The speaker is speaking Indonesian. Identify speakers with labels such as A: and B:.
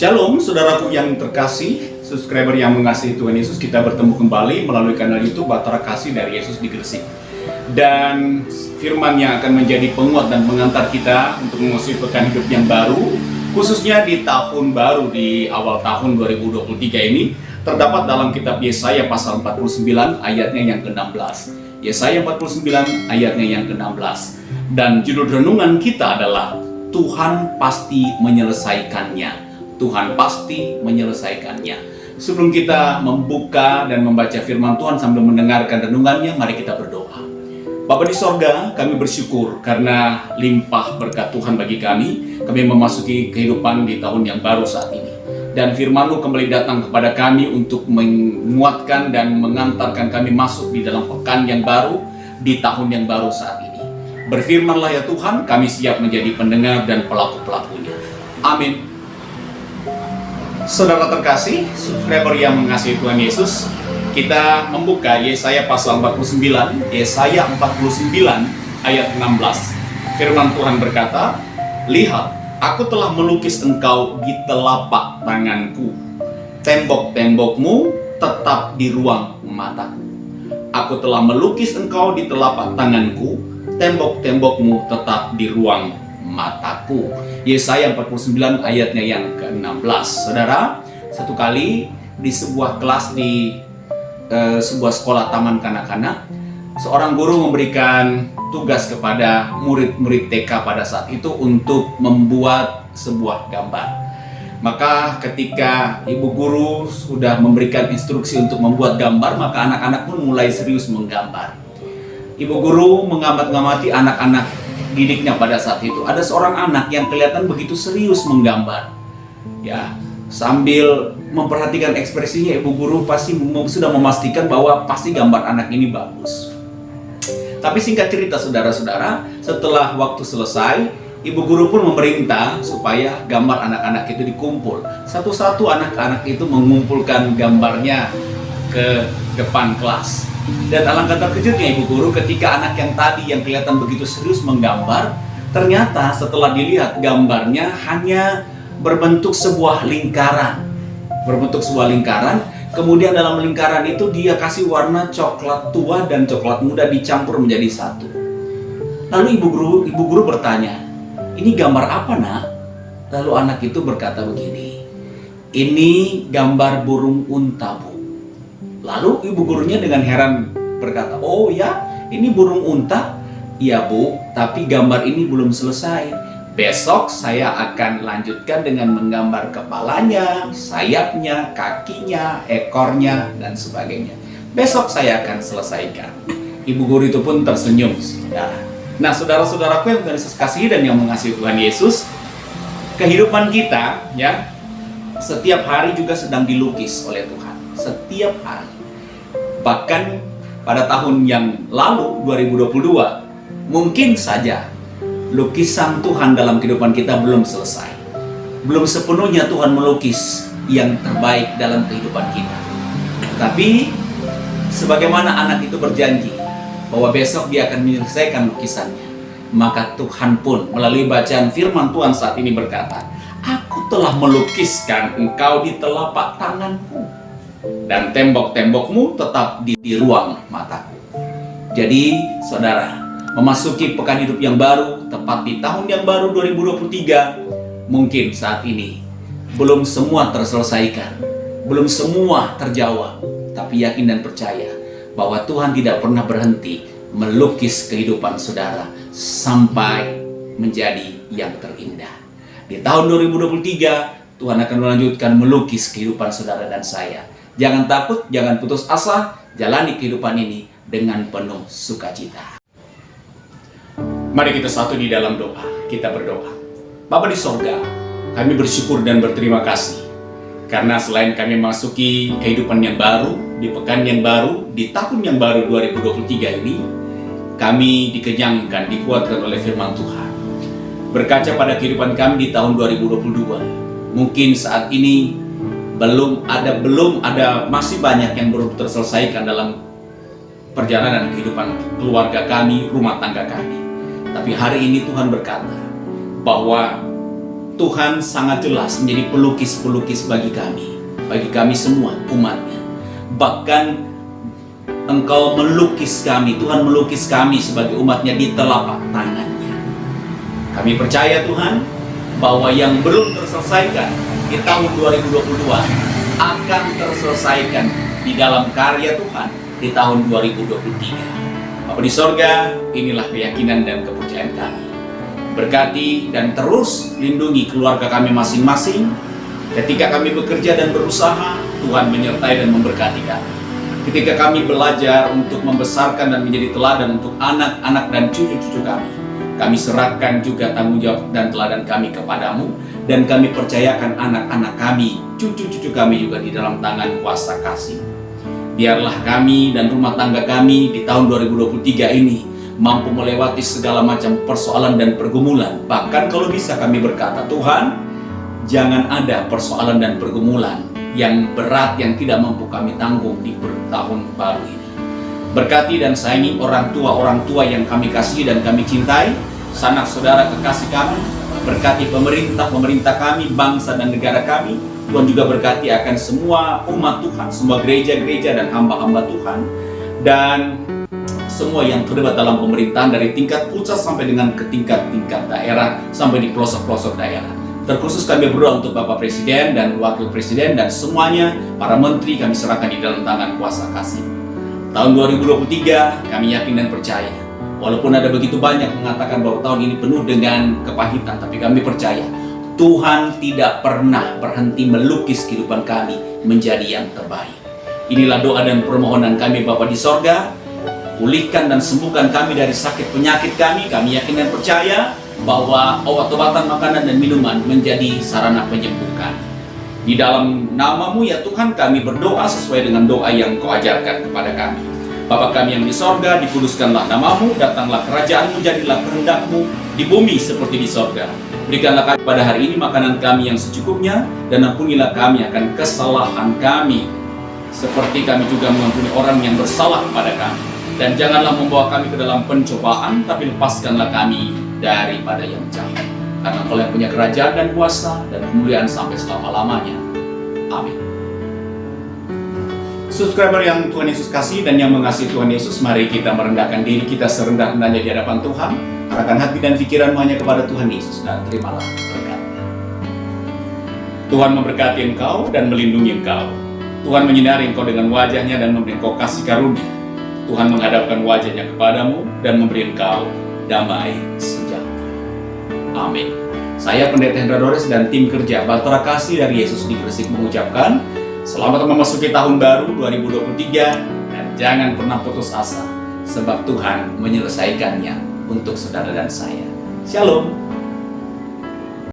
A: Shalom, saudaraku yang terkasih, subscriber yang mengasihi Tuhan Yesus. Kita bertemu kembali melalui kanal YouTube Bahtera Kasih dari Yesus di Gresik. Dan firman yang akan menjadi penguat dan mengantar kita untuk memasuki pekan hidup yang baru, khususnya di tahun baru, di awal tahun 2023 ini, terdapat dalam kitab Yesaya pasal 49 ayatnya yang ke-16. Yesaya 49 ayatnya yang ke-16. Dan judul renungan kita adalah Tuhan pasti menyelesaikannya. Tuhan pasti menyelesaikannya. Sebelum kita membuka dan membaca firman Tuhan sambil mendengarkan renungannya, mari kita berdoa. Bapa di sorga, kami bersyukur karena limpah berkat Tuhan bagi kami. Kami memasuki kehidupan di tahun yang baru saat ini. Dan firman-Mu kembali datang kepada kami untuk menguatkan dan mengantarkan kami masuk di dalam pekan yang baru, di tahun yang baru saat ini. Berfirmanlah ya Tuhan, kami siap menjadi pendengar dan pelaku-pelakunya. Amin. Saudara terkasih, subscriber yang mengasihi Tuhan Yesus, kita membuka Yesaya pasal 49, Yesaya 49 ayat 16. Firman Tuhan berkata, "Lihat, aku telah melukis engkau di telapak tanganku. Tembok-tembokmu tetap di ruang mataku. Aku telah melukis engkau di telapak tanganku, tembok-tembokmu tetap di ruang mataku." Yesaya 49 ayatnya yang ke-16. Saudara, satu kali di sebuah kelas di sebuah sekolah taman kanak-kanak, seorang guru memberikan tugas kepada murid-murid TK pada saat itu untuk membuat sebuah gambar. Maka ketika ibu guru sudah memberikan instruksi untuk membuat gambar, maka anak-anak pun mulai serius menggambar. Ibu guru mengamati anak-anak didiknya pada saat itu. Ada seorang anak yang kelihatan begitu serius menggambar. Ya, sambil memperhatikan ekspresinya, ibu guru pasti sudah memastikan bahwa pasti gambar anak ini bagus. Tapi singkat cerita saudara-saudara, setelah waktu selesai, ibu guru pun memerintah supaya gambar anak-anak itu dikumpul. Satu-satu anak-anak itu mengumpulkan gambarnya ke depan kelas. Dan alangkah terkejutnya ibu guru ketika anak yang tadi yang kelihatan begitu serius menggambar, ternyata setelah dilihat gambarnya hanya berbentuk sebuah lingkaran. Kemudian dalam lingkaran itu dia kasih warna coklat tua dan coklat muda dicampur menjadi satu. Lalu ibu guru bertanya, "Ini gambar apa, Nak?" Lalu anak itu berkata begini, "Ini gambar burung unta, Bu." Lalu ibu gurunya dengan heran berkata, "Oh ya, ini burung unta?" "Iya, Bu, tapi gambar ini belum selesai. Besok saya akan lanjutkan dengan menggambar kepalanya, sayapnya, kakinya, ekornya, dan sebagainya. Besok saya akan selesaikan." Ibu guru itu pun tersenyum, saudara. Nah, saudara-saudaraku yang Tuhan Yesus kasihi dan yang mengasihi Tuhan Yesus, kehidupan kita ya setiap hari juga sedang dilukis oleh Tuhan. Setiap hari. Bahkan pada tahun yang lalu 2022, mungkin saja lukisan Tuhan dalam kehidupan kita belum selesai. Belum sepenuhnya Tuhan melukis yang terbaik dalam kehidupan kita. Tapi sebagaimana anak itu berjanji bahwa besok dia akan menyelesaikan lukisannya, maka Tuhan pun melalui bacaan firman Tuhan saat ini berkata, "Aku telah melukiskan engkau di telapak tanganku, dan tembok-tembokmu tetap di ruang mataku." Jadi saudara, memasuki pekan hidup yang baru, tepat di tahun yang baru 2023, mungkin saat ini belum semua terselesaikan, belum semua terjawab, tapi yakin dan percaya bahwa Tuhan tidak pernah berhenti melukis kehidupan saudara sampai menjadi yang terindah. Di tahun 2023, Tuhan akan melanjutkan melukis kehidupan saudara dan saya. Jangan takut, jangan putus asa, jalani kehidupan ini dengan penuh sukacita. Mari kita satu di dalam doa, kita berdoa. Bapa di sorga, kami bersyukur dan berterima kasih karena selain kami memasuki kehidupan yang baru, di pekan yang baru, di tahun yang baru 2023 ini, kami dikenyangkan, dikuatkan oleh firman Tuhan. Berkaca pada kehidupan kami di tahun 2022, mungkin saat ini belum ada masih banyak yang belum terselesaikan dalam perjalanan kehidupan keluarga kami, rumah tangga kami. Tapi hari ini Tuhan berkata bahwa Tuhan sangat jelas menjadi pelukis-pelukis bagi kami semua umatnya. Bahkan Engkau melukis kami, Tuhan melukis kami sebagai umatnya di telapak tangannya. Kami percaya Tuhan, bahwa yang belum terselesaikan di tahun 2022 akan terselesaikan di dalam karya Tuhan di tahun 2023. Bapa di sorga, inilah keyakinan dan kepercayaan kami. Berkati dan terus lindungi keluarga kami masing-masing. Ketika kami bekerja dan berusaha, Tuhan menyertai dan memberkati kami. Ketika kami belajar untuk membesarkan dan menjadi teladan untuk anak-anak dan cucu-cucu kami serahkan juga tanggung jawab dan teladan kami kepadamu, dan kami percayakan anak-anak kami, cucu-cucu kami juga di dalam tangan kuasa kasih. Biarlah kami dan rumah tangga kami di tahun 2023 ini mampu melewati segala macam persoalan dan pergumulan. Bahkan kalau bisa kami berkata, Tuhan, jangan ada persoalan dan pergumulan yang berat yang tidak mampu kami tanggung di tahun baru ini. Berkati dan sayangi orang tua yang kami kasihi dan kami cintai, sanak saudara kekasih kami. Berkati pemerintah kami, bangsa dan negara kami. Tuhan juga berkati akan semua umat Tuhan, semua gereja-gereja dan hamba-hamba Tuhan, dan semua yang terlibat dalam pemerintahan dari tingkat pusat sampai dengan ke tingkat daerah, sampai di pelosok-pelosok daerah. Terkhusus kami berdoa untuk Bapak Presiden dan Wakil Presiden dan semuanya, para menteri kami serahkan di dalam tangan kuasa kasih. Tahun 2023 kami yakin dan percaya, walaupun ada begitu banyak mengatakan bahwa tahun ini penuh dengan kepahitan, tapi kami percaya Tuhan tidak pernah berhenti melukis kehidupan kami menjadi yang terbaik. Inilah doa dan permohonan kami Bapa di sorga. Pulihkan dan sembuhkan kami dari sakit penyakit kami. Kami yakin dan percaya bahwa obat-obatan, makanan dan minuman menjadi sarana penyembuh kami. Di dalam nama-Mu ya Tuhan, kami berdoa sesuai dengan doa yang Kau ajarkan kepada kami. Bapa kami yang di sorga, dikuduskanlah nama-Mu, datanglah kerajaan-Mu, jadilah kehendak-Mu di bumi seperti di sorga. Berikanlah kami pada hari ini makanan kami yang secukupnya, dan ampunilah kami akan kesalahan kami, seperti kami juga mengampuni orang yang bersalah kepada kami. Dan janganlah membawa kami ke dalam pencobaan, tapi lepaskanlah kami daripada yang jahat. Karena Engkau yang punya kerajaan dan kuasa dan kemuliaan sampai selama-lamanya. Amin. Subscriber yang Tuhan Yesus kasih dan yang mengasihi Tuhan Yesus, mari kita merendahkan diri kita serendah-rendahnya di hadapan Tuhan. Arahkan hati dan pikiranmu hanya kepada Tuhan Yesus dan terimalah berkat-Nya. Tuhan memberkati engkau dan melindungi engkau. Tuhan menyinari engkau dengan wajah-Nya dan memberi engkau kasih karunia. Tuhan menghadapkan wajah-Nya kepadamu dan memberi engkau damai sejahtera. Amin. Saya Pendeta Hendra Dores dan tim kerja Bahtera Kasih dari Yesus di Gresik mengucapkan selamat memasuki tahun baru 2023, dan jangan pernah putus asa sebab Tuhan menyelesaikannya untuk saudara dan saya. Shalom.